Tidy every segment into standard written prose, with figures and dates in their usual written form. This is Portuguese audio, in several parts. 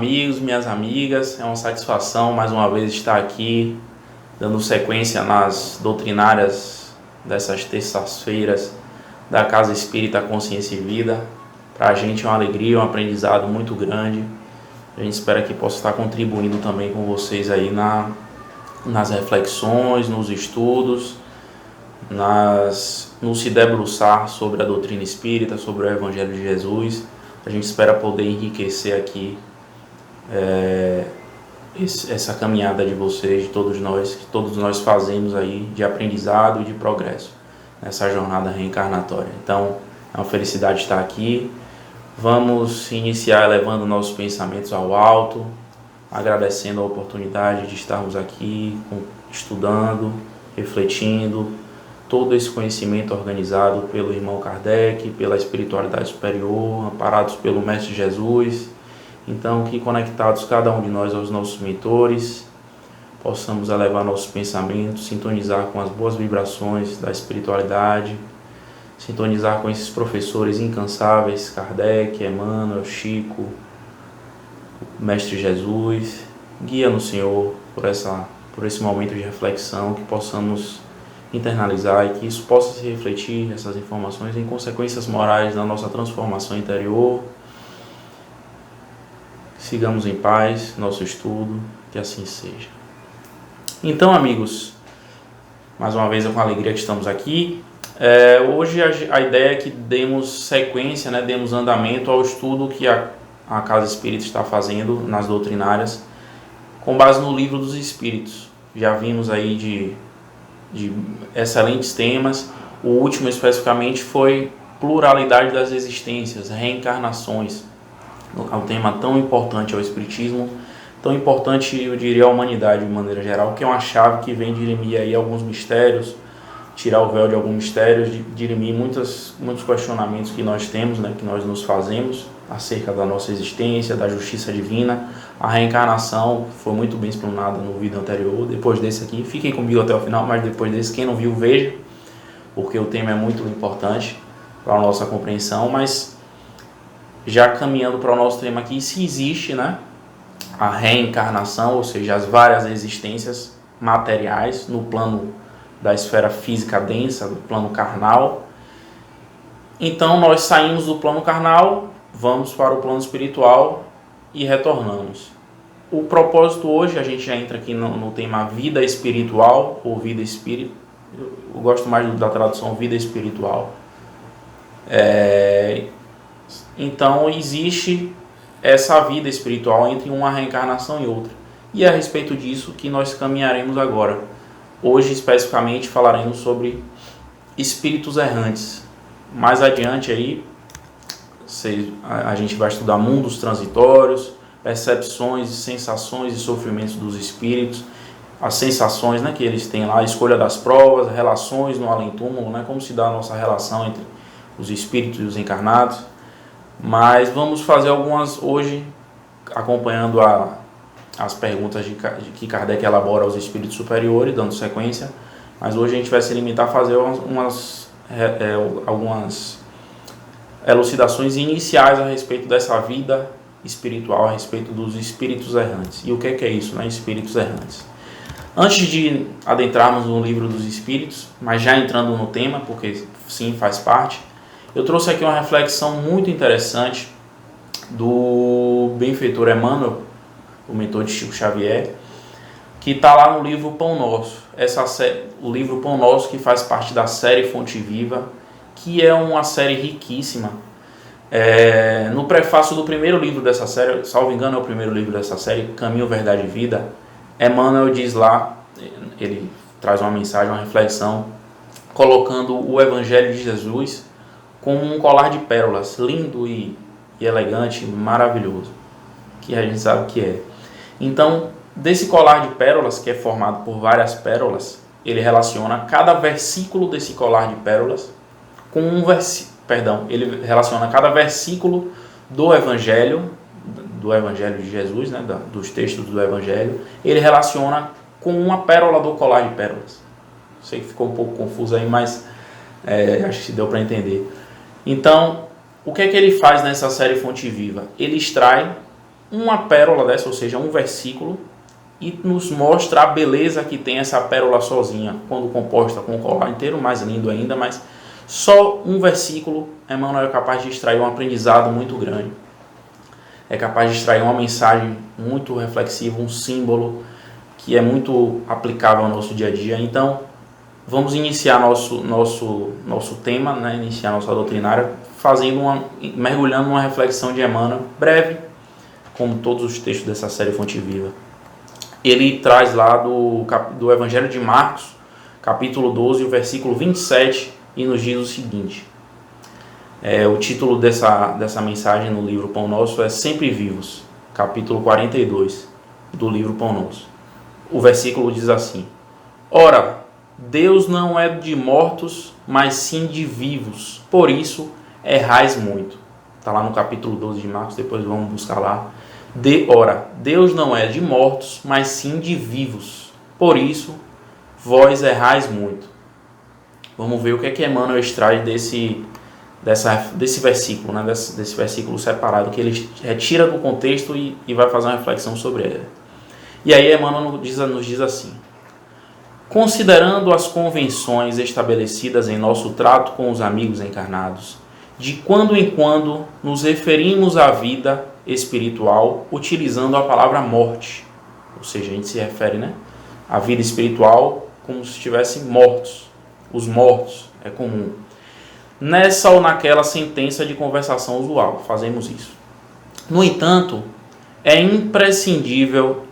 amigos, minhas amigas, é uma satisfação mais uma vez estar aqui, dando sequência nas doutrinárias dessas terças-feiras da Casa Espírita Consciência e Vida. Para a gente é uma alegria, um aprendizado muito grande. A gente espera que possa estar contribuindo também com vocês aí nas reflexões, nos estudos, no se debruçar sobre a doutrina espírita, sobre o Evangelho de Jesus. A gente espera poder enriquecer aqui essa caminhada de vocês, de todos nós, que todos nós fazemos aí de aprendizado e de progresso nessa jornada reencarnatória. Então, é uma felicidade estar aqui. Vamos iniciar elevando nossos pensamentos ao alto, agradecendo a oportunidade de estarmos aqui estudando, refletindo, todo esse conhecimento organizado pelo irmão Kardec, pela espiritualidade superior, amparados pelo Mestre Jesus. Então, que conectados cada um de nós aos nossos mentores, possamos elevar nossos pensamentos, sintonizar com as boas vibrações da espiritualidade, sintonizar com esses professores incansáveis, Kardec, Emmanuel, Chico, Mestre Jesus. Guia-nos, Senhor, por esse momento de reflexão, que possamos internalizar e que isso possa se refletir, essas informações, em consequências morais na nossa transformação interior. Sigamos em paz nosso estudo, que assim seja. Então, amigos, mais uma vez é com alegria que estamos aqui. Hoje a ideia é que demos sequência, demos andamento ao estudo que a Casa Espírita está fazendo nas doutrinárias, com base no Livro dos Espíritos. Já vimos aí de excelentes temas. O último especificamente foi pluralidade das existências, reencarnações. É um tema tão importante ao Espiritismo, tão importante, eu diria, à humanidade de maneira geral, que é uma chave que vem dirimir aí alguns mistérios, tirar o véu de alguns mistérios, dirimir muitos questionamentos que nós temos, que nós nos fazemos acerca da nossa existência, da justiça divina. A reencarnação foi muito bem explanada no vídeo anterior. Depois desse aqui, fiquem comigo até o final, mas depois desse, quem não viu, veja, porque o tema é muito importante para a nossa compreensão. Mas já caminhando para o nosso tema aqui, se existe a reencarnação, ou seja, as várias existências materiais no plano da esfera física densa, do plano carnal. Então nós saímos do plano carnal, vamos para o plano espiritual e retornamos. O propósito hoje, a gente já entra aqui no tema vida espiritual ou vida espírita. Eu gosto mais da tradução vida espiritual. Então existe essa vida espiritual entre uma reencarnação e outra. E é a respeito disso que nós caminharemos agora. Hoje, especificamente, falaremos sobre espíritos errantes. Mais adiante aí, a gente vai estudar mundos transitórios, percepções, sensações e sofrimentos dos espíritos, as sensações que eles têm lá, a escolha das provas, relações no além-túmulo, como se dá a nossa relação entre os espíritos e os encarnados. Mas vamos fazer algumas hoje, acompanhando as perguntas que Kardec elabora aos espíritos superiores, dando sequência. Mas hoje a gente vai se limitar a fazer algumas elucidações iniciais a respeito dessa vida espiritual, a respeito dos espíritos errantes. E o que é isso, espíritos errantes? Antes de adentrarmos no Livro dos Espíritos, mas já entrando no tema, porque sim, faz parte, eu trouxe aqui uma reflexão muito interessante do benfeitor Emmanuel, o mentor de Chico Xavier, que está lá no livro Pão Nosso. O livro Pão Nosso, que faz parte da série Fonte Viva, que é uma série riquíssima. No prefácio do primeiro livro dessa série, salvo engano é o primeiro livro dessa série, Caminho, Verdade e Vida, Emmanuel diz lá, ele traz uma mensagem, uma reflexão, colocando o Evangelho de Jesus como um colar de pérolas, lindo e elegante, maravilhoso, que a gente sabe que é. Então, desse colar de pérolas, que é formado por várias pérolas, ele relaciona cada versículo desse colar de pérolas com ele relaciona cada versículo do Evangelho de Jesus, dos textos do Evangelho, ele relaciona com uma pérola do colar de pérolas. Sei que ficou um pouco confuso aí, mas acho que deu para entender. Então, o que é que ele faz nessa série Fonte Viva? Ele extrai uma pérola dessa, ou seja, um versículo, e nos mostra a beleza que tem essa pérola sozinha, quando composta com o colar inteiro, mais lindo ainda, mas só um versículo, Emmanuel é capaz de extrair um aprendizado muito grande. É capaz de extrair uma mensagem muito reflexiva, um símbolo que é muito aplicável ao nosso dia a dia. Então, vamos iniciar nosso tema, né? Iniciar nossa doutrinária, mergulhando numa reflexão de Emmanuel, breve, como todos os textos dessa série Fonte Viva. Ele traz lá do Evangelho de Marcos, capítulo 12, o versículo 27, e nos diz o seguinte. O título dessa mensagem no livro Pão Nosso é Sempre Vivos, capítulo 42 do livro Pão Nosso. O versículo diz assim: Ora, Deus não é de mortos, mas sim de vivos, por isso errais muito. Está lá no capítulo 12 de Marcos, depois vamos buscar lá. Ora, Deus não é de mortos, mas sim de vivos, por isso vós errais muito. Vamos ver o que é que Emmanuel extrai desse versículo, né? desse versículo separado, que ele retira do contexto e vai fazer uma reflexão sobre ele. E aí Emmanuel nos diz assim: considerando as convenções estabelecidas em nosso trato com os amigos encarnados, de quando em quando nos referimos à vida espiritual utilizando a palavra morte, ou seja, a gente se refere, né, à vida espiritual como se estivessem mortos, os mortos, é comum. Nessa ou naquela sentença de conversação usual, fazemos isso. No entanto, é imprescindível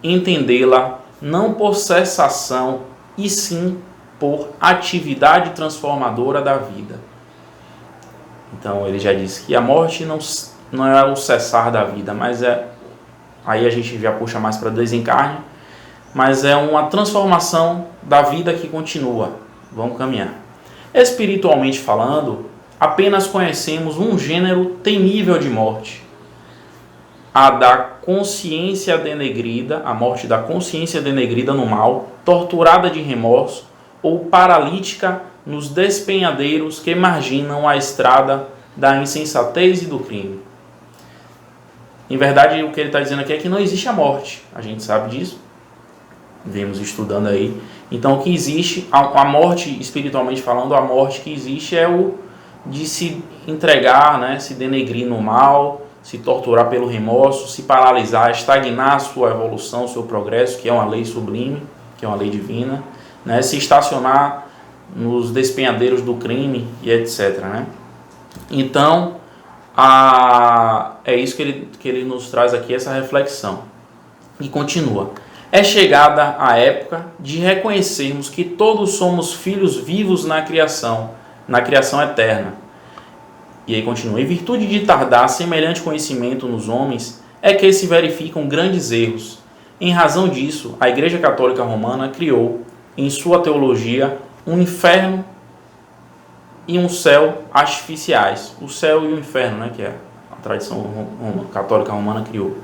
entendê-la não por cessação, e sim por atividade transformadora da vida. Então ele já disse que a morte não é o cessar da vida, mas aí a gente já puxa mais para desencarne, mas é uma transformação da vida que continua. Vamos caminhar. Espiritualmente falando, apenas conhecemos um gênero temível de morte, a da consciência denegrida, a morte da consciência denegrida no mal, torturada de remorso ou paralítica nos despenhadeiros que marginam a estrada da insensatez e do crime. Em verdade, o que ele está dizendo aqui é que não existe a morte. A gente sabe disso. Vemos estudando aí. Então, o que existe, a morte, espiritualmente falando, a morte que existe é o de se entregar, né, se denegrir no mal, se torturar pelo remorso, se paralisar, estagnar a sua evolução, o seu progresso, que é uma lei sublime, que é uma lei divina, né, se estacionar nos despenhadeiros do crime e etc. Né? Então, é isso que ele nos traz aqui, essa reflexão. E continua. É chegada a época de reconhecermos que todos somos filhos vivos na criação eterna. E aí continua. Em virtude de tardar semelhante conhecimento nos homens, é que se verificam grandes erros. Em razão disso, a Igreja Católica Romana criou, em sua teologia, um inferno e um céu artificiais. O céu e o inferno, né, que é a tradição católica romana criou.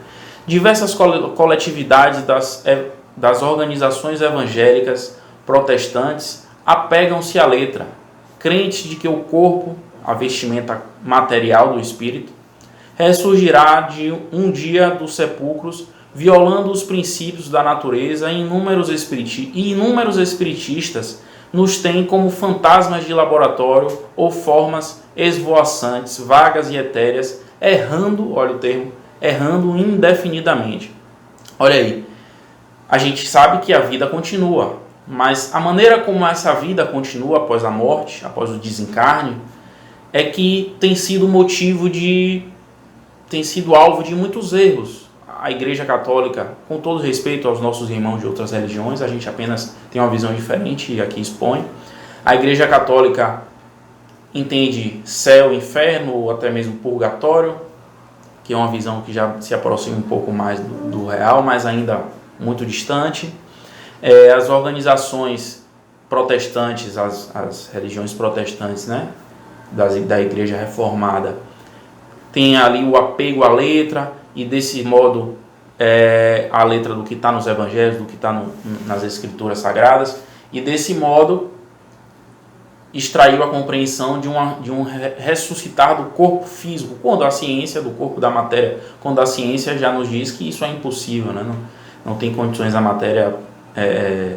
Diversas coletividades das organizações evangélicas protestantes apegam-se à letra, crentes de que o corpo, a vestimenta material do espírito, ressurgirá de um dia dos sepulcros, violando os princípios da natureza, e inúmeros espiritistas nos têm como fantasmas de laboratório ou formas esvoaçantes, vagas e etéreas, errando, olha o termo, errando indefinidamente. Olha aí, a gente sabe que a vida continua, mas a maneira como essa vida continua após a morte, após o desencarne, é que tem sido alvo de muitos erros. A Igreja Católica, com todo respeito aos nossos irmãos de outras religiões, a gente apenas tem uma visão diferente e aqui expõe. A Igreja Católica entende céu, inferno ou até mesmo purgatório, que é uma visão que já se aproxima um pouco mais do real, mas ainda muito distante. As organizações protestantes, as religiões protestantes, né, da Igreja Reformada, tem ali o apego à letra, e desse modo a letra do que está nos evangelhos, do que está nas escrituras sagradas, e desse modo extraiu a compreensão de um ressuscitar do corpo físico, quando a ciência do corpo da matéria, quando a ciência já nos diz que isso é impossível, né? Não tem condições, a matéria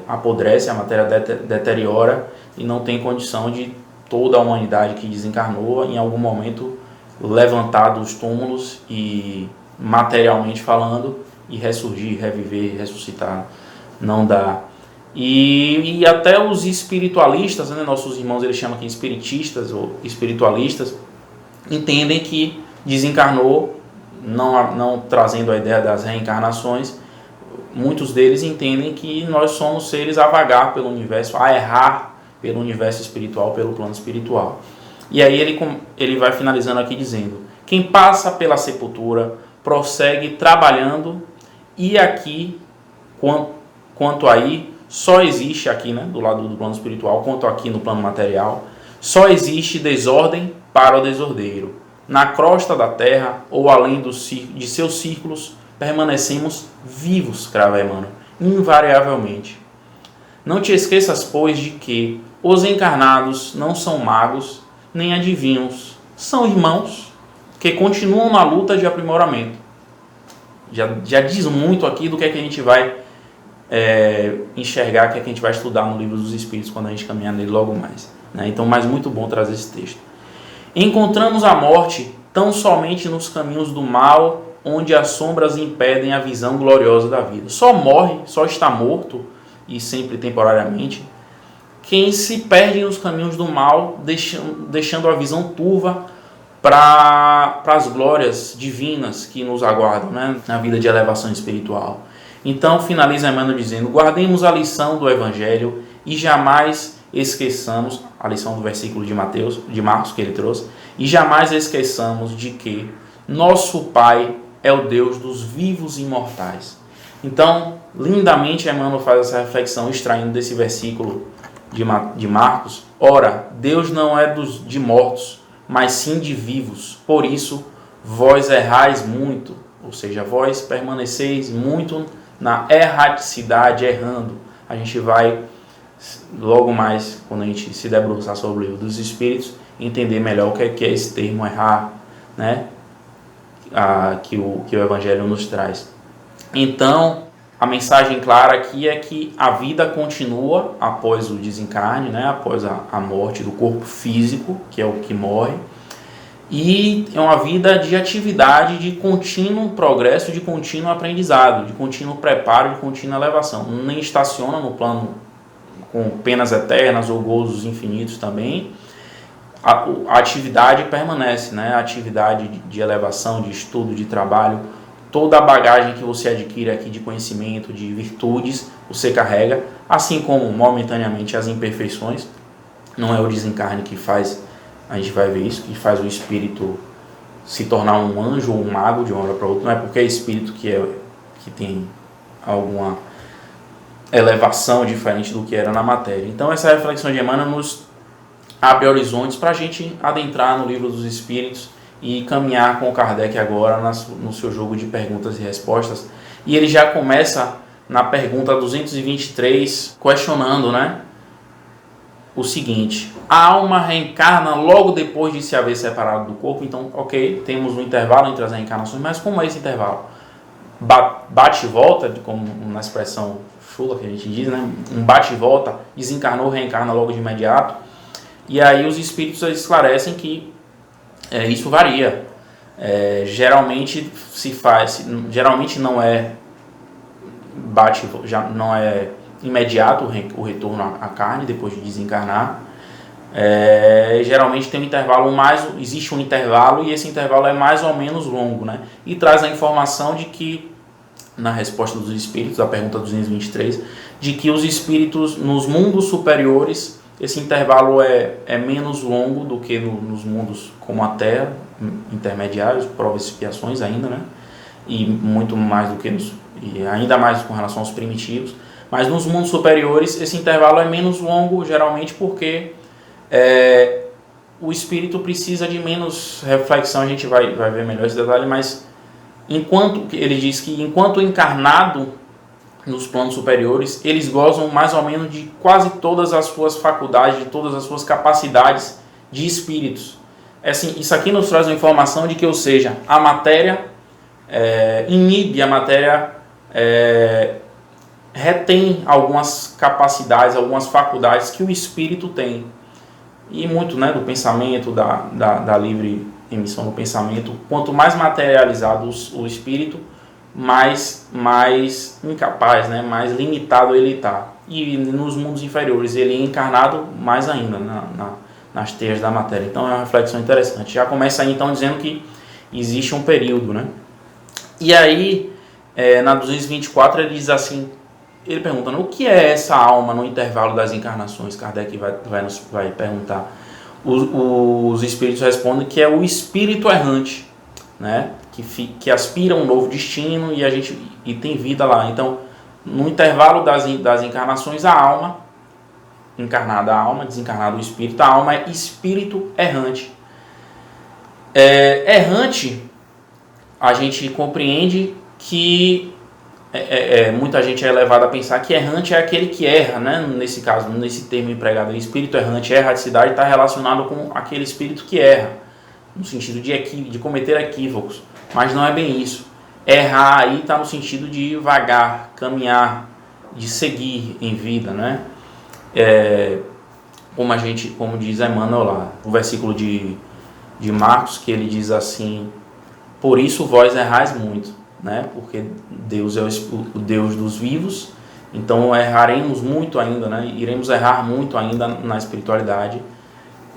apodrece, a matéria deteriora e não tem condição de toda a humanidade que desencarnou em algum momento levantar dos túmulos e materialmente falando e ressurgir, reviver, ressuscitar. Não dá. E até os espiritualistas, né, nossos irmãos eles chamam aqui espiritistas ou espiritualistas, entendem que desencarnou, não trazendo a ideia das reencarnações. Muitos deles entendem que nós somos seres a vagar pelo universo, a errar pelo universo espiritual, pelo plano espiritual. E aí ele vai finalizando aqui dizendo: quem passa pela sepultura prossegue trabalhando, e aqui, quanto aí, só existe aqui, né, do lado do plano espiritual, quanto aqui no plano material, só existe desordem para o desordeiro. Na crosta da terra, ou além de seus círculos, permanecemos vivos, crava Emmanuel, invariavelmente. Não te esqueças, pois, de que os encarnados não são magos, nem adivinhos, são irmãos que continuam na luta de aprimoramento. Já diz muito aqui do que é que a gente vai enxergar, que é que a gente vai estudar no Livro dos Espíritos quando a gente caminhar nele logo mais, né? Então, mas muito bom trazer esse texto. Encontramos a morte tão somente nos caminhos do mal, onde as sombras impedem a visão gloriosa da vida. Só morre, só está morto, e sempre temporariamente, quem se perde nos caminhos do mal, deixando a visão turva para as glórias divinas que nos aguardam, né, na vida de elevação espiritual. Então finaliza Emmanuel dizendo: guardemos a lição do Evangelho e jamais esqueçamos, a lição do versículo de Marcos que ele trouxe, e jamais esqueçamos de que nosso Pai é o Deus dos vivos e imortais. Então, lindamente Emmanuel faz essa reflexão extraindo desse versículo de Marcos: ora, Deus não é de mortos, mas sim de vivos. Por isso, vós errais muito, ou seja, vós permaneceis muito na erraticidade, errando. A gente vai, logo mais, quando a gente se debruçar sobre o Livro dos Espíritos, entender melhor o que é esse termo errar, né? Que o Evangelho nos traz. Então, a mensagem clara aqui é que a vida continua após o desencarne, né? Após a morte do corpo físico, que é o que morre. E é uma vida de atividade, de contínuo progresso, de contínuo aprendizado, de contínuo preparo, de contínua elevação. Nem estaciona no plano com penas eternas ou gozos infinitos também. A atividade permanece, né? A atividade de elevação, de estudo, de trabalho, toda a bagagem que você adquire aqui de conhecimento, de virtudes, você carrega, assim como momentaneamente as imperfeições. Não é o desencarne que faz, a gente vai ver isso, que faz o espírito se tornar um anjo ou um mago de uma hora para outra. Não é porque é espírito que tem alguma elevação diferente do que era na matéria. Então essa reflexão de Emmanuel nos abre horizontes para a gente adentrar no Livro dos Espíritos e caminhar com Kardec agora no seu jogo de perguntas e respostas. E ele já começa na pergunta 223 questionando, né, o seguinte: a alma reencarna logo depois de se haver separado do corpo? Então, ok, temos um intervalo entre as reencarnações, mas como é esse intervalo? Bate e volta, como na expressão chula que a gente diz, né? Um bate e volta, desencarnou, reencarna logo de imediato. E aí os espíritos esclarecem que isso varia. Geralmente não é não é imediato o retorno à carne depois de desencarnar. Geralmente tem um intervalo existe um intervalo, e esse intervalo é mais ou menos longo, né? E traz a informação de que, na resposta dos espíritos, a pergunta 223, de que os espíritos nos mundos superiores, esse intervalo é menos longo do que nos mundos como a Terra, intermediários, provas e expiações ainda, né? E muito mais do que e ainda mais com relação aos primitivos. Mas nos mundos superiores esse intervalo é menos longo, geralmente porque o espírito precisa de menos reflexão. A gente vai ver melhor esse detalhe, mas ele diz que enquanto encarnado nos planos superiores, eles gozam mais ou menos de quase todas as suas faculdades, de todas as suas capacidades de espíritos. Assim, isso aqui nos traz uma informação de que, ou seja, a matéria inibe, a matéria retém algumas capacidades, algumas faculdades que o espírito tem. E muito, né, do pensamento, da livre emissão do pensamento, quanto mais materializado o espírito, mais incapaz, né, mais limitado ele está. E nos mundos inferiores ele é encarnado mais ainda nas teias da matéria. Então é uma reflexão interessante. Já começa aí então dizendo que existe um período, né? E aí na 224 ele diz assim, ele pergunta, o que é essa alma no intervalo das encarnações? Kardec vai perguntar. Os espíritos respondem que é o espírito errante, né? Que aspira a um novo destino e tem vida lá. Então, no intervalo das encarnações, a alma, encarnada a alma, desencarnado o espírito, a alma é espírito errante. Errante, a gente compreende que muita gente é levada a pensar que errante é aquele que erra, né? Nesse caso, nesse termo empregado, espírito errante, erraticidade está relacionado com aquele espírito que erra, no sentido de cometer equívocos, mas não é bem isso. Errar aí está no sentido de vagar, caminhar, de seguir em vida, né? Como diz Emmanuel lá, o versículo de Marcos, que ele diz assim, por isso vós errais muito, né? Porque Deus é o Deus dos vivos, então erraremos muito ainda, né? Iremos errar muito ainda na espiritualidade.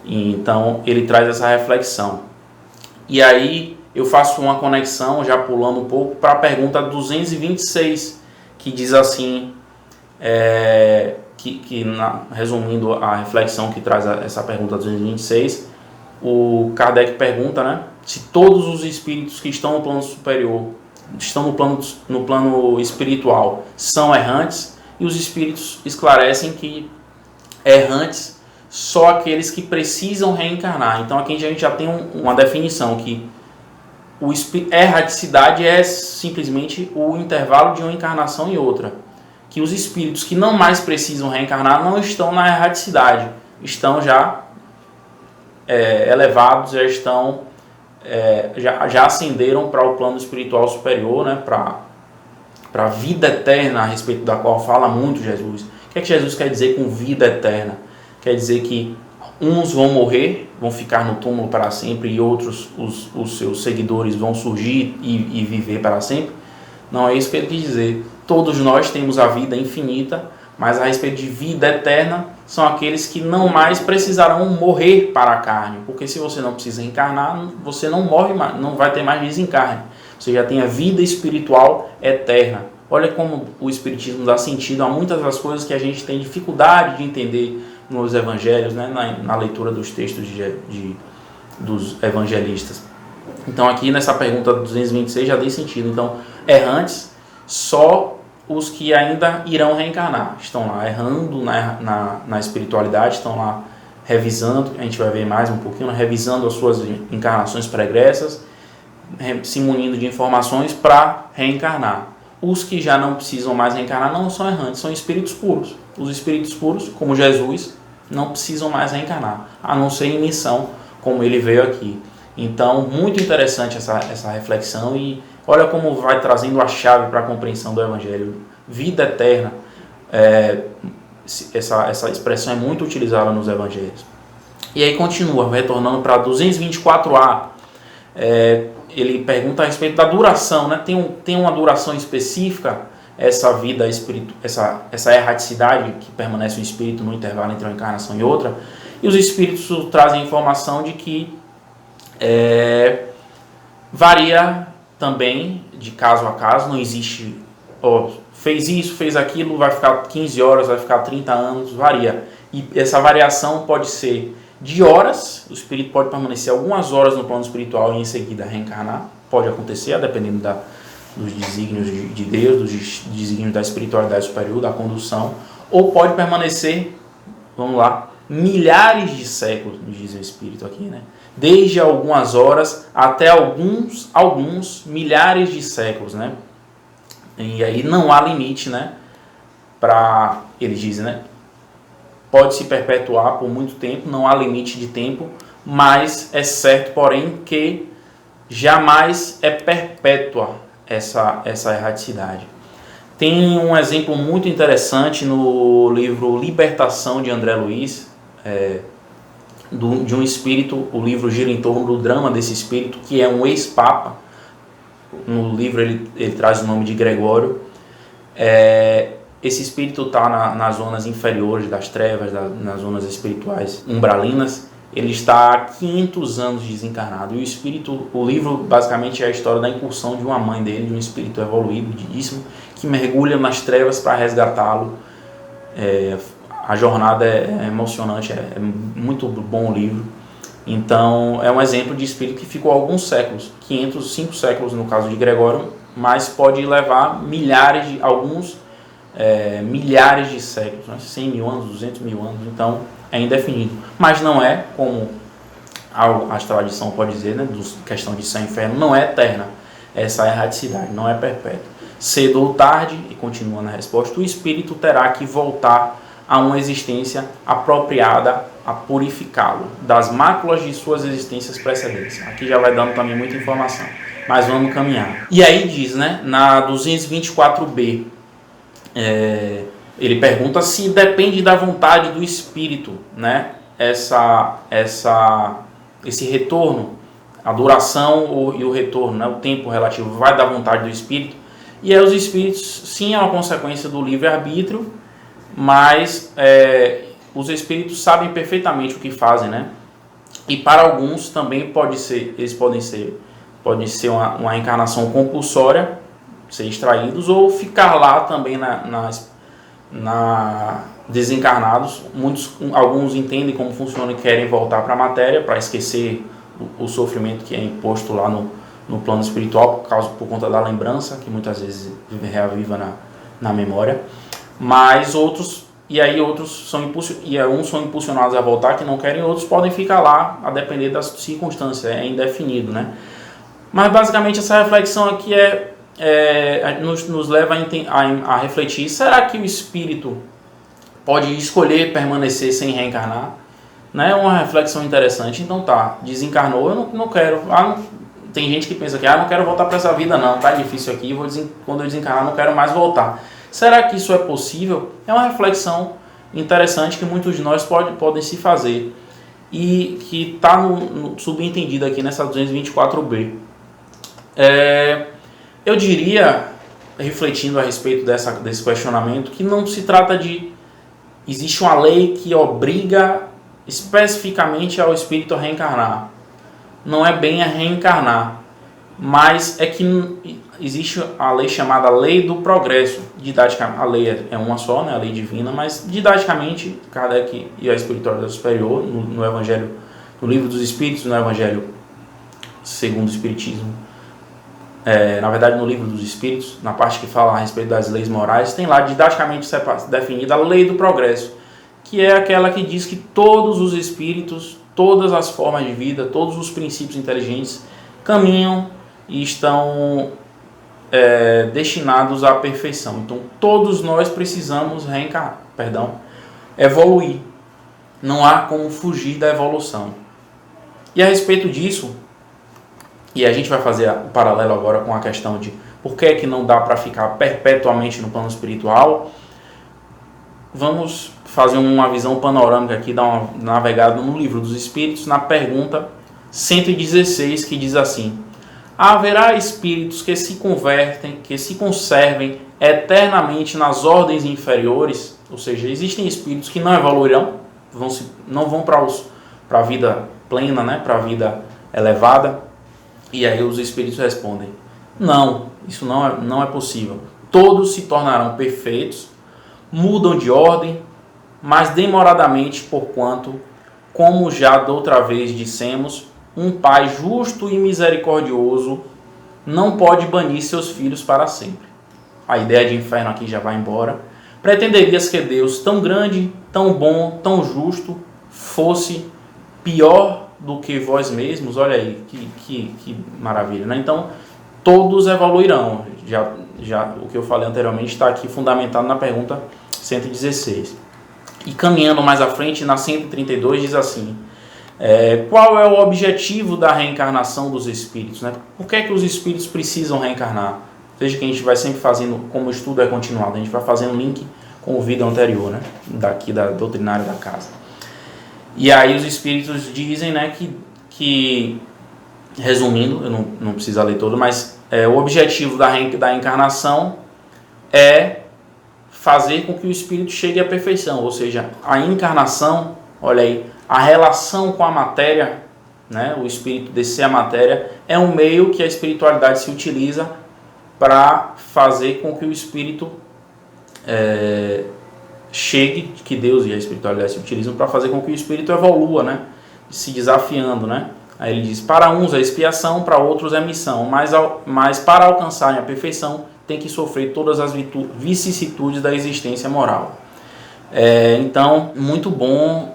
E então ele traz essa reflexão. E aí eu faço uma conexão, já pulando um pouco, para a pergunta 226, que diz assim, resumindo a reflexão que traz essa pergunta 226, o Kardec pergunta, né, se todos os espíritos que estão no plano superior, estão no plano espiritual, são errantes, e os espíritos esclarecem que errantes só aqueles que precisam reencarnar. Então aqui a gente já tem uma definição que erraticidade é simplesmente o intervalo de uma encarnação e outra. Que os espíritos que não mais precisam reencarnar não estão na erraticidade, estão já elevados, já estão já ascenderam para o plano espiritual superior, né, para a vida eterna, a respeito da qual fala muito Jesus. O que é que Jesus quer dizer com vida eterna? Quer dizer que uns vão morrer, vão ficar no túmulo para sempre, e outros, os seus seguidores, vão surgir e viver para sempre? Não é isso que ele quer dizer. Todos nós temos a vida infinita, mas a respeito de vida eterna, são aqueles que não mais precisarão morrer para a carne, porque se você não precisa reencarnar, você não morre mais, não vai ter mais desencarne. Você já tem a vida espiritual eterna. Olha como o Espiritismo dá sentido a muitas das coisas que a gente tem dificuldade de entender nos evangelhos, né, na leitura dos textos dos evangelistas. Então aqui nessa pergunta 226 já tem sentido. Então, errantes, só os que ainda irão reencarnar, estão lá errando na espiritualidade, estão lá revisando, a gente vai ver mais um pouquinho, revisando as suas encarnações pregressas, se munindo de informações para reencarnar. Os que já não precisam mais reencarnar não são errantes, são espíritos puros. Os espíritos puros, como Jesus, não precisam mais reencarnar, a não ser em missão, como ele veio aqui. Então, muito interessante essa reflexão, e olha como vai trazendo a chave para a compreensão do Evangelho. Vida eterna, essa expressão é muito utilizada nos Evangelhos. E aí continua, retornando para 224A, ele pergunta a respeito da duração, né? Tem uma duração específica essa vida espírito, essa erraticidade que permanece o espírito no intervalo entre uma encarnação e outra, e os espíritos trazem a informação de que varia também de caso a caso, não existe, fez isso, fez aquilo, vai ficar 15 horas, vai ficar 30 anos, varia. E essa variação pode ser de horas, o espírito pode permanecer algumas horas no plano espiritual e em seguida reencarnar, pode acontecer, dependendo dos desígnios de Deus, dos desígnios da espiritualidade superior, da condução, ou pode permanecer, vamos lá, milhares de séculos, diz o Espírito aqui, né? Desde algumas horas até alguns milhares de séculos, né? E aí não há limite, né? para, eles dizem, né? Pode se perpetuar por muito tempo, não há limite de tempo, mas é certo, porém, que jamais é perpétua essa erraticidade. Tem um exemplo muito interessante no livro Libertação, de André Luiz, de um espírito. O livro gira em torno do drama desse espírito, que é um ex-papa. No livro ele traz o nome de Gregório. Esse espírito está nas zonas inferiores das trevas, nas zonas espirituais umbralinas. Ele está há 500 anos desencarnado. E o livro basicamente é a história da incursão de uma mãe dele, de um espírito evoluidíssimo, que mergulha nas trevas para resgatá-lo. A jornada é emocionante, é muito bom o livro. Então é um exemplo de espírito que ficou alguns séculos, 5 séculos no caso de Gregório, mas pode levar milhares de séculos, né? 100 mil anos, 200 mil anos, então é indefinido. Mas não é, como a tradição pode dizer, né, questão de céu e inferno, não é eterna. Essa erraticidade não é perpétua. Cedo ou tarde, e continua na resposta, o espírito terá que voltar a uma existência apropriada a purificá-lo das máculas de suas existências precedentes. Aqui já vai dando também muita informação, mas vamos caminhar. E aí diz, né, na 224b, ele pergunta se depende da vontade do espírito, né, esse retorno, a duração e o retorno, né, o tempo relativo, vai da vontade do espírito. E aí os espíritos, sim, é uma consequência do livre-arbítrio, mas os espíritos sabem perfeitamente o que fazem, né? E para alguns também pode ser uma encarnação compulsória, ser extraídos, ou ficar lá também desencarnados. Alguns entendem como funciona e querem voltar para a matéria, para esquecer o sofrimento que é imposto lá no plano espiritual, por conta da lembrança, que muitas vezes reaviva na memória. Mas uns são impulsionados a voltar, que não querem, outros podem ficar lá, a depender das circunstâncias, é indefinido, né? Mas basicamente essa reflexão aqui nos leva a refletir: será que o espírito pode escolher permanecer sem reencarnar? Né? Uma reflexão interessante. Então tá, desencarnou, eu não quero. Tem gente que pensa que não quero voltar para essa vida não, tá difícil aqui, quando eu desencarnar não quero mais voltar. Será que isso é possível? É uma reflexão interessante que muitos de nós podem se fazer e que está subentendido aqui nessa 224b. Eu diria, refletindo a respeito desse questionamento, que não se trata de... Existe uma lei que obriga especificamente ao espírito a reencarnar. Não é bem a reencarnar, mas é que existe a lei chamada Lei do Progresso. Didaticamente, a lei é uma só, né, a lei divina, mas didaticamente, Kardec e a espiritualidade superior, no Evangelho, no Livro dos Espíritos, no Evangelho segundo o Espiritismo, na verdade no Livro dos Espíritos, na parte que fala a respeito das leis morais, tem lá didaticamente definida a Lei do Progresso, que é aquela que diz que todos os espíritos, todas as formas de vida, todos os princípios inteligentes caminham e estão destinados à perfeição. Então todos nós precisamos evoluir. Não há como fugir da evolução. E a respeito disso, e a gente vai fazer o paralelo agora com a questão de por que não dá para ficar perpetuamente no plano espiritual, vamos fazer uma visão panorâmica aqui, dar uma navegada no Livro dos Espíritos, na pergunta 116, que diz assim: haverá espíritos que se convertem, que se conservem eternamente nas ordens inferiores? Ou seja, existem espíritos que não evoluirão, não vão para a vida plena, né, para a vida elevada? E aí os espíritos respondem: não, isso não é possível. Todos se tornarão perfeitos, mudam de ordem, mas demoradamente, porquanto, como já da outra vez dissemos, um pai justo e misericordioso não pode banir seus filhos para sempre. A ideia de inferno aqui já vai embora. Pretenderias que Deus, tão grande, tão bom, tão justo, fosse pior do que vós mesmos? Olha aí, que maravilha, né? Então, todos evoluirão. Já o que eu falei anteriormente está aqui fundamentado na pergunta 116. E caminhando mais à frente, na 132 diz assim: qual é o objetivo da reencarnação dos espíritos, né? Por que é que os espíritos precisam reencarnar? Veja que a gente vai sempre fazendo, como o estudo é continuado, a gente vai fazendo link com o vídeo anterior, né? Daqui da doutrinária da casa. E aí os espíritos dizem, né, que resumindo, eu não preciso ler todo, mas o objetivo da encarnação é fazer com que o espírito chegue à perfeição, ou seja, a encarnação, olha aí, a relação com a matéria, né, o espírito descer a matéria, é um meio que a espiritualidade se utiliza para fazer com que o espírito chegue, que Deus e a espiritualidade se utilizam para fazer com que o espírito evolua, né, se desafiando, né. Aí ele diz: para uns é expiação, para outros é missão, mas para alcançarem a perfeição tem que sofrer todas as vicissitudes da existência moral. Então, muito bom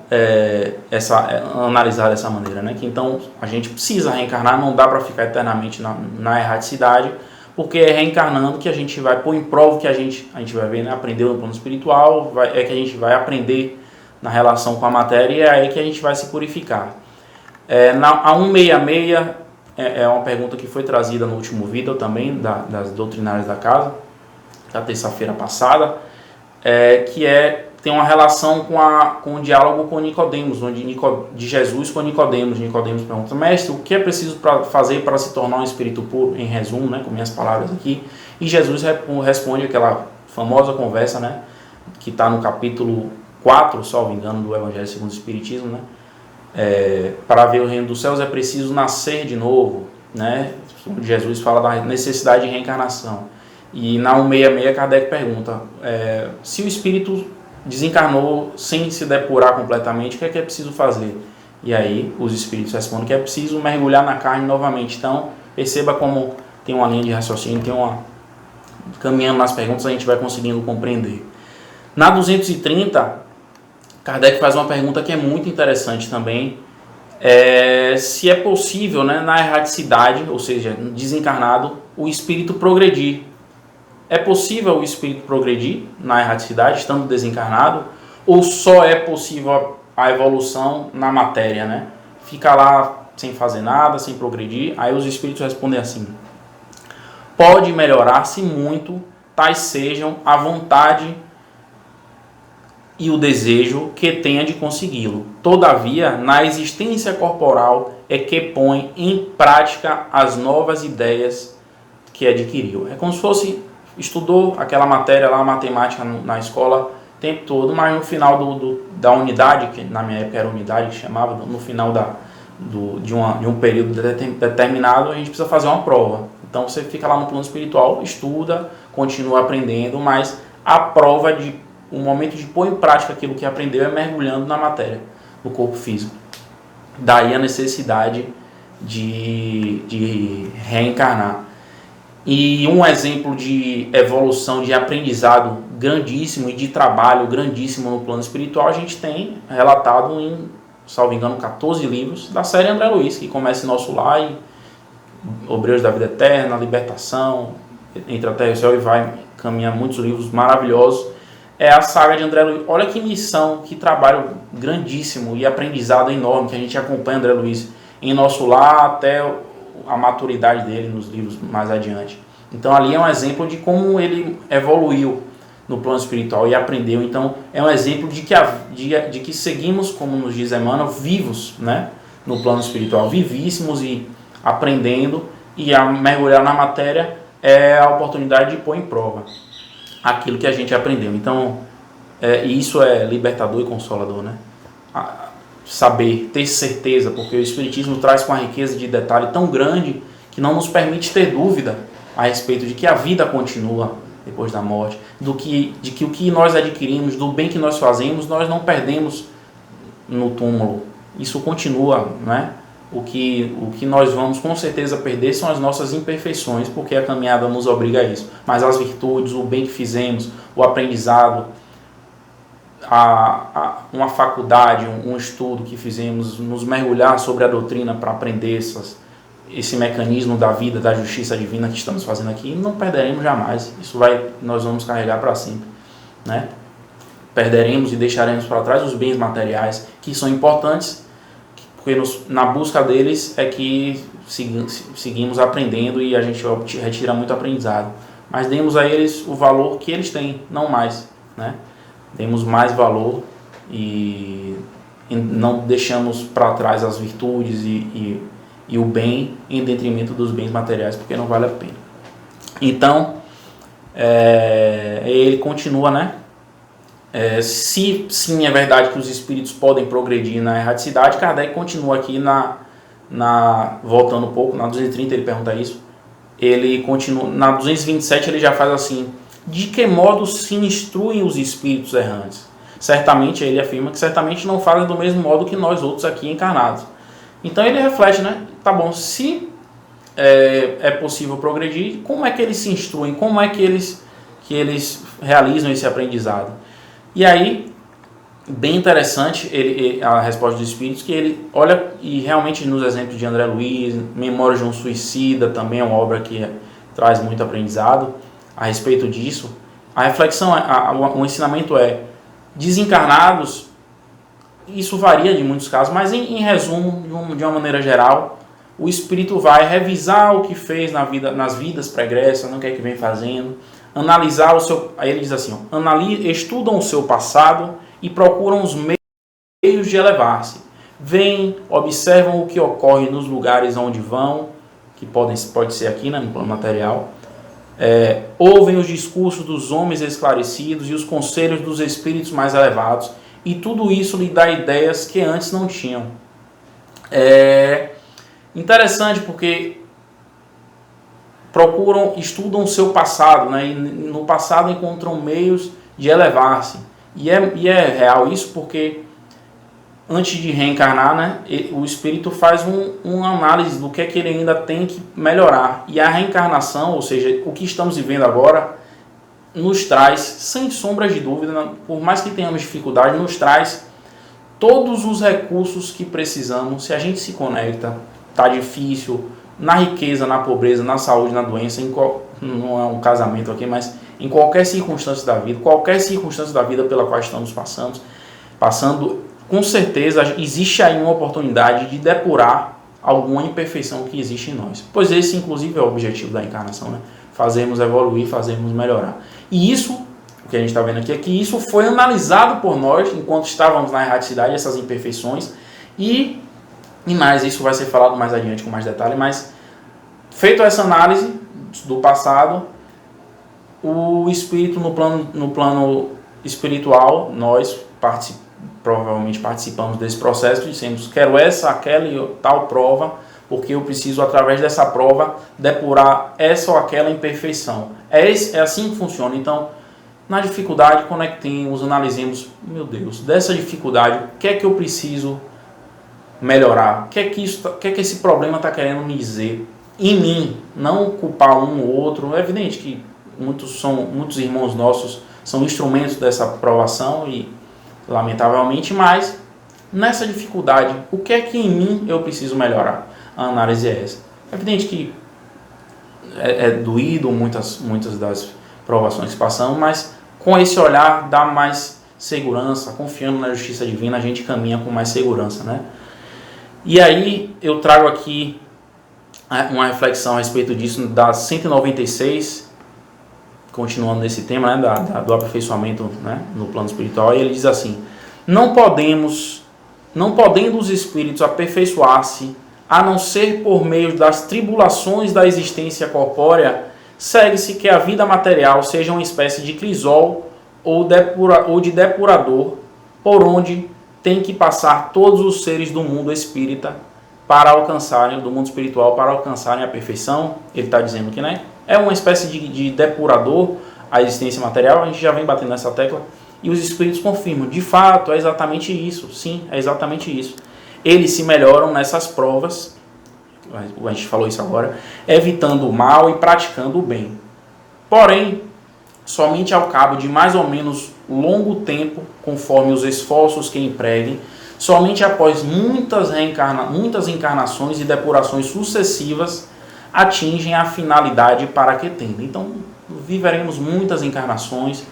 analisar dessa maneira, né? Que então a gente precisa reencarnar, não dá para ficar eternamente na erraticidade, porque é reencarnando que a gente vai pôr em prova o que a gente vai ver, né? Aprender no plano espiritual, que a gente vai aprender na relação com a matéria, e é aí que a gente vai se purificar. A 166 é uma pergunta que foi trazida no último vídeo também, das doutrinárias da casa, da terça-feira passada, que tem uma relação com o diálogo com Nicodemos, de Jesus com Nicodemos. Nicodemos pergunta: mestre, o que é preciso fazer para se tornar um espírito puro? Em resumo, né, com minhas palavras aqui. E Jesus responde aquela famosa conversa, né, que está no capítulo 4, salvo engano, do Evangelho segundo o Espiritismo, né? Para ver o reino dos céus é preciso nascer de novo, né? Jesus fala da necessidade de reencarnação. E na 166 Kardec pergunta: se o espírito desencarnou sem se depurar completamente, o que é preciso fazer? E aí os espíritos respondem que é preciso mergulhar na carne novamente. Então perceba como tem uma linha de raciocínio, caminhando nas perguntas a gente vai conseguindo compreender. Na 230 Kardec faz uma pergunta que é muito interessante também, se é possível, né, na erraticidade, ou seja, desencarnado, o espírito progredir. É possível o espírito progredir na erraticidade, estando desencarnado, ou só é possível a evolução na matéria, né? Fica lá sem fazer nada, sem progredir. Aí os espíritos respondem assim: pode melhorar-se muito, tais sejam a vontade e o desejo que tenha de consegui-lo. Todavia, na existência corporal é que põe em prática as novas ideias que adquiriu. É como se fosse, estudou aquela matéria lá, matemática na escola o tempo todo, mas no final da unidade, que na minha época era unidade que chamava, no final de um período determinado, a gente precisa fazer uma prova. Então você fica lá no plano espiritual, estuda, continua aprendendo, mas a prova o momento de pôr em prática aquilo que aprendeu é mergulhando na matéria, no corpo físico. Daí a necessidade de reencarnar. E um exemplo de evolução, de aprendizado grandíssimo e de trabalho grandíssimo no plano espiritual, a gente tem relatado em, salvo engano, 14 livros da série André Luiz, que começa em Nosso Lar, e Obreiros da Vida Eterna, Libertação, Entre a Terra e o Céu, e vai caminhar muitos livros maravilhosos. É a saga de André Luiz. Olha que missão, que trabalho grandíssimo e aprendizado enorme que a gente acompanha André Luiz em Nosso Lar até a maturidade dele nos livros mais adiante. Então ali é um exemplo de como ele evoluiu no plano espiritual e aprendeu. Então é um exemplo de que seguimos, como nos diz Emmanuel, vivos, né, no plano espiritual, vivíssimos e aprendendo, e a mergulhar na matéria é a oportunidade de pôr em prova aquilo que a gente aprendeu. Então, isso é libertador e consolador, né? Saber, ter certeza, porque o Espiritismo traz com uma riqueza de detalhe tão grande que não nos permite ter dúvida a respeito de que a vida continua depois da morte, de que o que nós adquirimos, do bem que nós fazemos, nós não perdemos no túmulo. Isso continua, né? O que nós vamos com certeza perder são as nossas imperfeições, porque a caminhada nos obriga a isso. Mas as virtudes, o bem que fizemos, o aprendizado, uma faculdade, um estudo que fizemos, nos mergulhar sobre a doutrina para aprender esse mecanismo da vida, da justiça divina que estamos fazendo aqui, não perderemos jamais. Nós vamos carregar para sempre, né? perderemos e deixaremos para trás os bens materiais, que são importantes, porque na busca deles é que seguimos aprendendo e a gente retira muito aprendizado. Mas demos a eles o valor que eles têm, não mais, né? Demos mais valor e não deixamos para trás as virtudes e o bem em detrimento dos bens materiais, porque não vale a pena. Então, ele continua, né? Se sim é verdade que os espíritos podem progredir na erraticidade, Kardec continua aqui voltando um pouco, na 230 ele pergunta isso, ele continua, na 227 ele já faz assim: de que modo se instruem os espíritos errantes? Certamente, ele afirma que certamente não fazem do mesmo modo que nós outros aqui encarnados. Então ele reflete, né? Tá bom, se é possível progredir, como é que eles se instruem? Como é que eles realizam esse aprendizado? E aí, bem interessante a resposta dos espíritos, que ele olha, e realmente nos exemplos de André Luiz, Memórias de um Suicida, também é uma obra que traz muito aprendizado a respeito disso. A reflexão, o ensinamento é: desencarnados, isso varia de muitos casos, mas em resumo, de uma maneira geral, o espírito vai revisar o que fez nas vidas pregressas, no que é que vem fazendo, analisar o seu... Aí ele diz assim, estudam o seu passado e procuram os meios de elevar-se. Vêm, observam o que ocorre nos lugares onde vão, que pode ser aqui, né, no plano material, ouvem os discursos dos homens esclarecidos e os conselhos dos espíritos mais elevados, e tudo isso lhe dá ideias que antes não tinham. Interessante porque estudam o seu passado, né? E no passado encontram meios de elevar-se. E é real isso porque antes de reencarnar, né, o espírito faz uma análise do que é que ele ainda tem que melhorar. E a reencarnação, ou seja, o que estamos vivendo agora, nos traz, sem sombras de dúvida, por mais que tenhamos dificuldade, nos traz todos os recursos que precisamos. Se a gente se conecta, tá difícil, na riqueza, na pobreza, na saúde, na doença, não é um casamento aqui, mas em qualquer circunstância da vida pela qual estamos passando, com certeza existe aí uma oportunidade de depurar alguma imperfeição que existe em nós. Pois esse, inclusive, é o objetivo da encarnação, né? Fazermos evoluir, fazermos melhorar. E isso, o que a gente está vendo aqui, é que isso foi analisado por nós enquanto estávamos na erraticidade, essas imperfeições, e mais, isso vai ser falado mais adiante com mais detalhe, mas feito essa análise do passado, o espírito no plano espiritual, nós provavelmente participamos desse processo, dissemos, quero essa, aquela e tal prova, porque eu preciso, através dessa prova, depurar essa ou aquela imperfeição. É assim que funciona. Então, na dificuldade, conectemos, analisemos, meu Deus, dessa dificuldade, o que é que eu preciso melhorar? O que é que esse problema está querendo me dizer em mim? Não culpar um ou outro. É evidente que muitos irmãos nossos são instrumentos dessa provação e, lamentavelmente, mas nessa dificuldade, o que é que em mim eu preciso melhorar? A análise é essa. É evidente que é doído muitas das provações que passamos, mas com esse olhar dá mais segurança, confiando na justiça divina, a gente caminha com mais segurança, né? E aí eu trago aqui uma reflexão a respeito disso, da 196, continuando nesse tema, né, do aperfeiçoamento, né, no plano espiritual, e ele diz assim: não podendo os espíritos aperfeiçoar-se, a não ser por meio das tribulações da existência corpórea, segue-se que a vida material seja uma espécie de crisol ou de depurador, por onde tem que passar todos os seres do mundo espírita do mundo espiritual para alcançarem a perfeição. Ele está dizendo que, né, é uma espécie de depurador a existência material. A gente já vem batendo nessa tecla e os espíritos confirmam, de fato, é exatamente isso. Sim, é exatamente isso. Eles se melhoram nessas provas, a gente falou isso agora, evitando o mal e praticando o bem. Porém, somente ao cabo de mais ou menos longo tempo, conforme os esforços que empreguem, somente após muitas encarnações e depurações sucessivas, atingem a finalidade para que tendem. Então, viveremos muitas encarnações,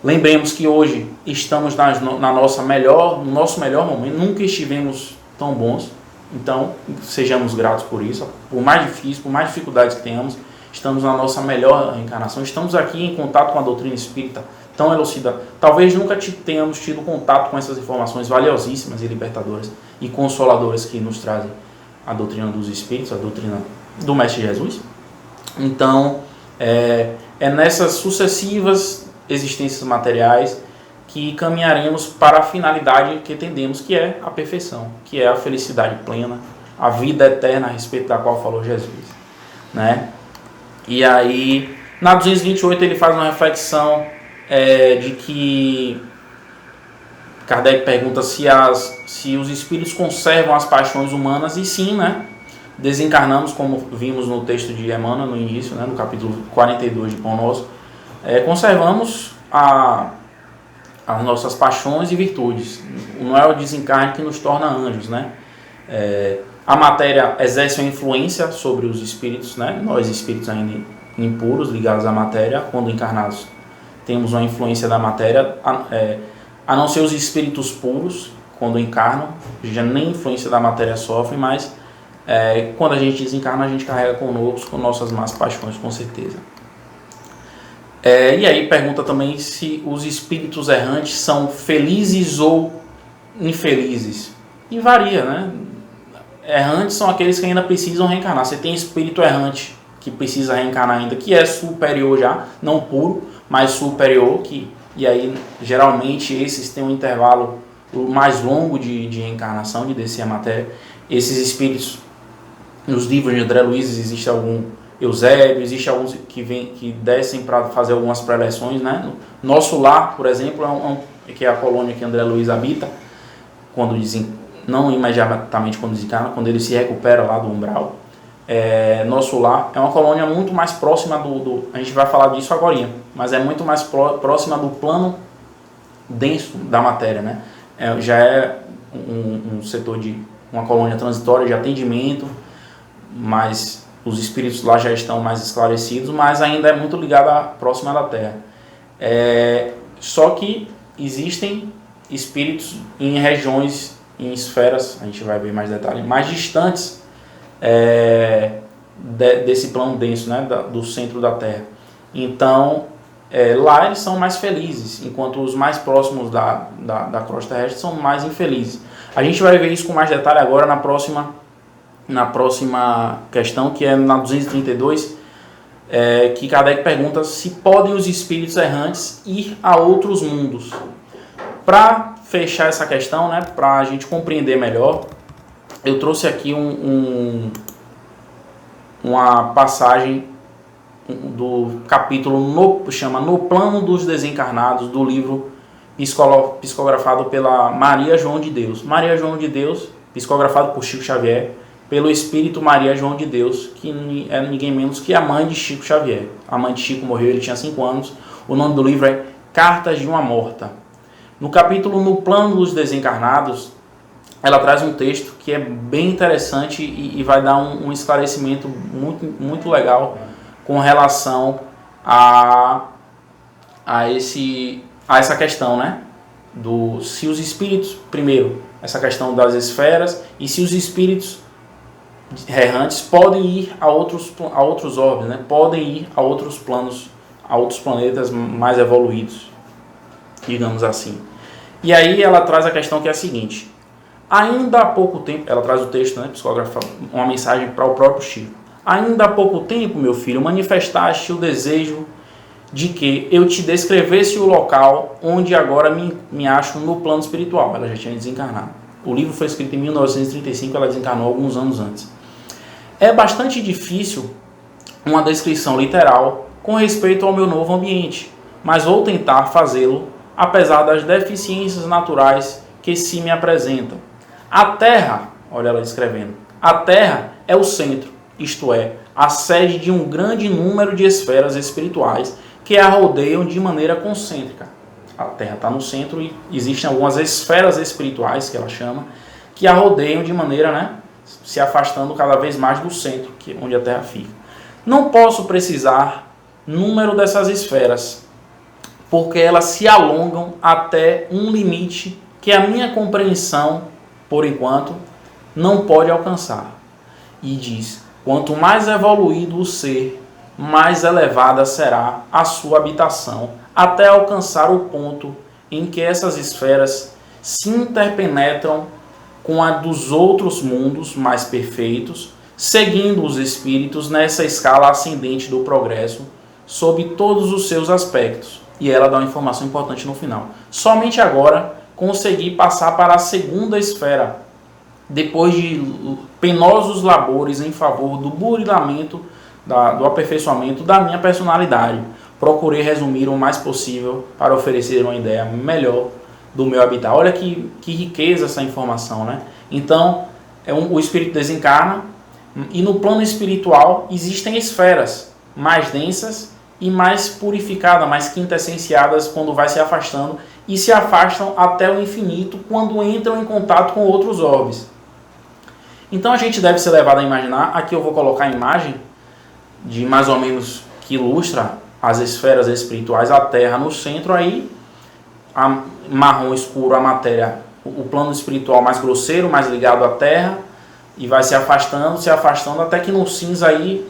Lembremos que hoje estamos no nosso melhor momento, nunca estivemos tão bons, então sejamos gratos por isso, por mais difícil, por mais dificuldades que tenhamos, estamos na nossa melhor reencarnação, estamos aqui em contato com a doutrina espírita tão elucidada. Talvez nunca tenhamos tido contato com essas informações valiosíssimas e libertadoras e consoladoras que nos trazem a doutrina dos espíritos, a doutrina do Mestre Jesus. Então, é nessas sucessivas existências materiais que caminharemos para a finalidade que entendemos, que é a perfeição, que é a felicidade plena, a vida eterna a respeito da qual falou Jesus, né? E aí, na 228 ele faz uma reflexão de que Kardec pergunta se os espíritos conservam as paixões humanas, e sim, né? Desencarnamos, como vimos no texto de Emmanuel no início, né? No capítulo 42 de Pão Nosso, conservamos as nossas paixões e virtudes. Não é o desencarne que nos torna anjos, né? A matéria exerce uma influência sobre os espíritos, né? Nós espíritos ainda impuros, ligados à matéria, quando encarnados, temos uma influência da matéria, a não ser os espíritos puros, quando encarnam, já nem influência da matéria sofrem, mas quando a gente desencarna, a gente carrega conosco com nossas más paixões, com certeza. E aí pergunta também se os espíritos errantes são felizes ou infelizes. E varia, né? Errantes são aqueles que ainda precisam reencarnar. Você tem espírito errante que precisa reencarnar ainda, que é superior já, não puro, mas superior, e aí geralmente esses têm um intervalo mais longo de reencarnação, de descer a matéria. Esses espíritos, nos livros de André Luiz existe algum Eusébio, existe alguns que descem para fazer algumas preleções, né? Nosso Lar, por exemplo, que é a colônia que André Luiz habita, não imediatamente quando desencarna, quando ele se recupera lá do umbral. Nosso Lar é uma colônia muito mais próxima a gente vai falar disso agora, mas é muito mais próxima do plano denso da matéria, né? Já é um setor de uma colônia transitória de atendimento, mas os espíritos lá já estão mais esclarecidos, mas ainda é muito ligado próxima da Terra. Só que existem espíritos em regiões, em esferas, a gente vai ver mais detalhes, mais distantes desse plano denso, né, do centro da Terra. Então, lá eles são mais felizes, enquanto os mais próximos da crosta terrestre são mais infelizes. A gente vai ver isso com mais detalhe agora na próxima questão, que é na 232, que Kardec pergunta se podem os espíritos errantes ir a outros mundos. Para fechar essa questão, né, para a gente compreender melhor, eu trouxe aqui uma passagem do capítulo chama No Plano dos Desencarnados, do livro psicografado pela Maria João de Deus. Maria João de Deus, psicografado por Chico Xavier, pelo Espírito Maria João de Deus, que é ninguém menos que a mãe de Chico Xavier. A mãe de Chico morreu, ele tinha 5 anos. O nome do livro é Cartas de uma Morta. No capítulo No Plano dos Desencarnados, ela traz um texto que é bem interessante e vai dar um esclarecimento muito, muito legal com relação a essa questão, né? Se os espíritos, primeiro, essa questão das esferas, e se os espíritos errantes podem ir a outros orbes, né? Podem ir a outros planos, a outros planetas mais evoluídos, digamos assim. E aí ela traz a questão que é a seguinte: ainda há pouco tempo, ela traz o texto, né, psicografado, uma mensagem para o próprio Chico. Ainda há pouco tempo, meu filho, manifestaste o desejo de que eu te descrevesse o local onde agora me acho no plano espiritual. Ela já tinha desencarnado. O livro foi escrito em 1935, ela desencarnou alguns anos antes. É bastante difícil uma descrição literal com respeito ao meu novo ambiente, mas vou tentar fazê-lo apesar das deficiências naturais que se me apresentam. A Terra, olha ela descrevendo, a Terra é o centro, isto é, a sede de um grande número de esferas espirituais que a rodeiam de maneira concêntrica. A Terra está no centro e existem algumas esferas espirituais, que ela chama, que a rodeiam de maneira, né, se afastando cada vez mais do centro, que é onde a Terra fica. Não posso precisar número dessas esferas, porque elas se alongam até um limite que a minha compreensão, por enquanto, não pode alcançar. E diz: quanto mais evoluído o ser, mais elevada será a sua habitação, até alcançar o ponto em que essas esferas se interpenetram com a dos outros mundos mais perfeitos, seguindo os espíritos nessa escala ascendente do progresso, sob todos os seus aspectos. E ela dá uma informação importante no final. Somente agora consegui passar para a segunda esfera, depois de penosos labores em favor do burilamento, do aperfeiçoamento da minha personalidade. Procurei resumir o mais possível para oferecer uma ideia melhor do meu habitat. Olha que riqueza essa informação, né? Então, o espírito desencarna e no plano espiritual existem esferas mais densas e mais purificadas, mais quintessenciadas quando vai se afastando, e se afastam até o infinito quando entram em contato com outros orbes. Então a gente deve ser levado a imaginar, aqui eu vou colocar a imagem de mais ou menos que ilustra as esferas espirituais, a Terra no centro, aí marrom escuro a matéria, o plano espiritual mais grosseiro, mais ligado à Terra, e vai se afastando até que no cinza aí,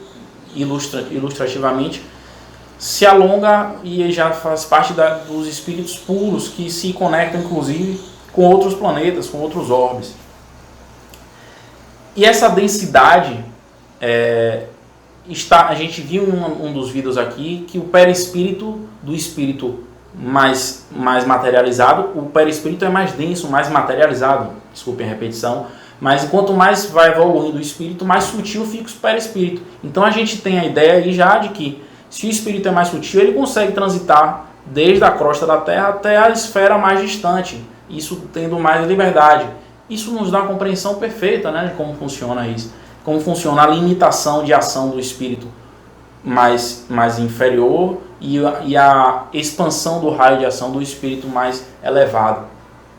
ilustrativamente, se alonga e já faz parte dos espíritos puros que se conectam inclusive com outros planetas, com outros orbes. E essa densidade, a gente viu em um dos vídeos aqui que o perispírito do espírito mais materializado, o perispírito é mais denso, mais materializado, desculpem a repetição, mas quanto mais vai evoluindo o espírito, mais sutil fica o perispírito. Então a gente tem a ideia aí já de que se o espírito é mais sutil, ele consegue transitar desde a crosta da Terra até a esfera mais distante, isso tendo mais liberdade. Isso nos dá uma compreensão perfeita, né, de como funciona isso, como funciona a limitação de ação do espírito mais inferior e a expansão do raio de ação do espírito mais elevado.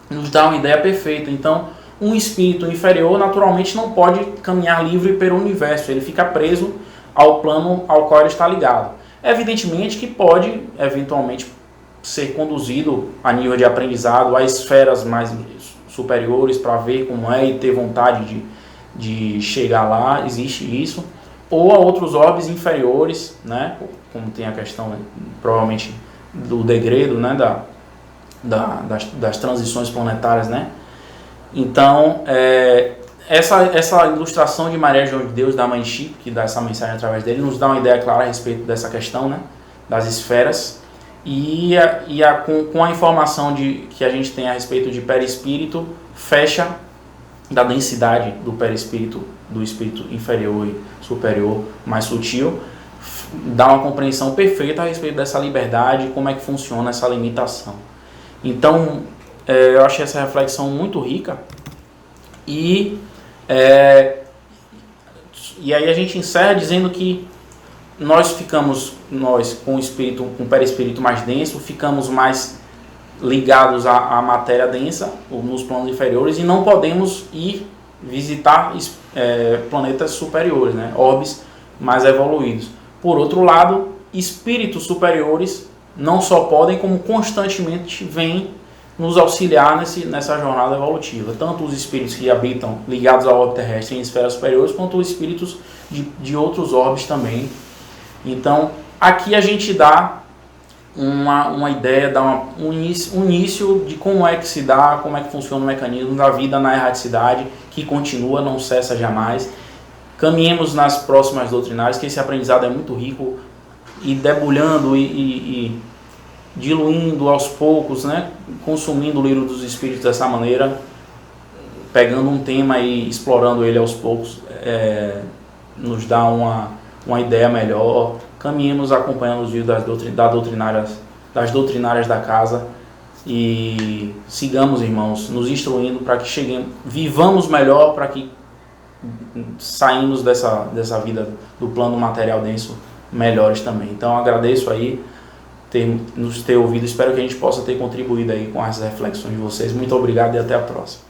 Nos dá uma ideia perfeita. Então, um espírito inferior naturalmente não pode caminhar livre pelo universo, ele fica preso ao plano ao qual ele está ligado. Evidentemente que pode, eventualmente, ser conduzido a nível de aprendizado a esferas mais superiores para ver como é e ter vontade de chegar lá, existe isso, ou a outros orbes inferiores, né, como tem a questão, provavelmente, do degredo, né, das transições planetárias, né. Então, essa ilustração de Maria João de Deus, da Mãe Chico, que dá essa mensagem através dele, nos dá uma ideia clara a respeito dessa questão, né, das esferas, com a informação que a gente tem a respeito de perispírito, fecha da densidade do perispírito, do espírito inferior e superior, mais sutil, dá uma compreensão perfeita a respeito dessa liberdade, como é que funciona essa limitação. Então, eu achei essa reflexão muito rica, e aí a gente encerra dizendo que nós com o perispírito mais denso, ficamos mais ligados à matéria densa, nos planos inferiores, e não podemos ir visitar planetas superiores, né, orbes mais evoluídos. Por outro lado, espíritos superiores não só podem, como constantemente vêm nos auxiliar nessa jornada evolutiva. Tanto os espíritos que habitam ligados ao orbe terrestre em esferas superiores, quanto os espíritos de outros orbes também. Então, aqui a gente dá uma ideia, dá um início de como é que se dá, como é que funciona o mecanismo da vida na erraticidade, que continua, não cessa jamais. Caminhemos nas próximas doutrinárias, que esse aprendizado é muito rico, e debulhando e diluindo aos poucos, né, consumindo o livro dos Espíritos dessa maneira, pegando um tema e explorando ele aos poucos, nos dá uma ideia melhor. Caminhemos acompanhando os vídeos das doutrinárias da casa, e sigamos, irmãos, nos instruindo para que vivamos melhor, para que saímos dessa vida do plano material denso melhores também. Então agradeço aí nos ter ouvido, espero que a gente possa ter contribuído aí com as reflexões de vocês. Muito obrigado e até a próxima.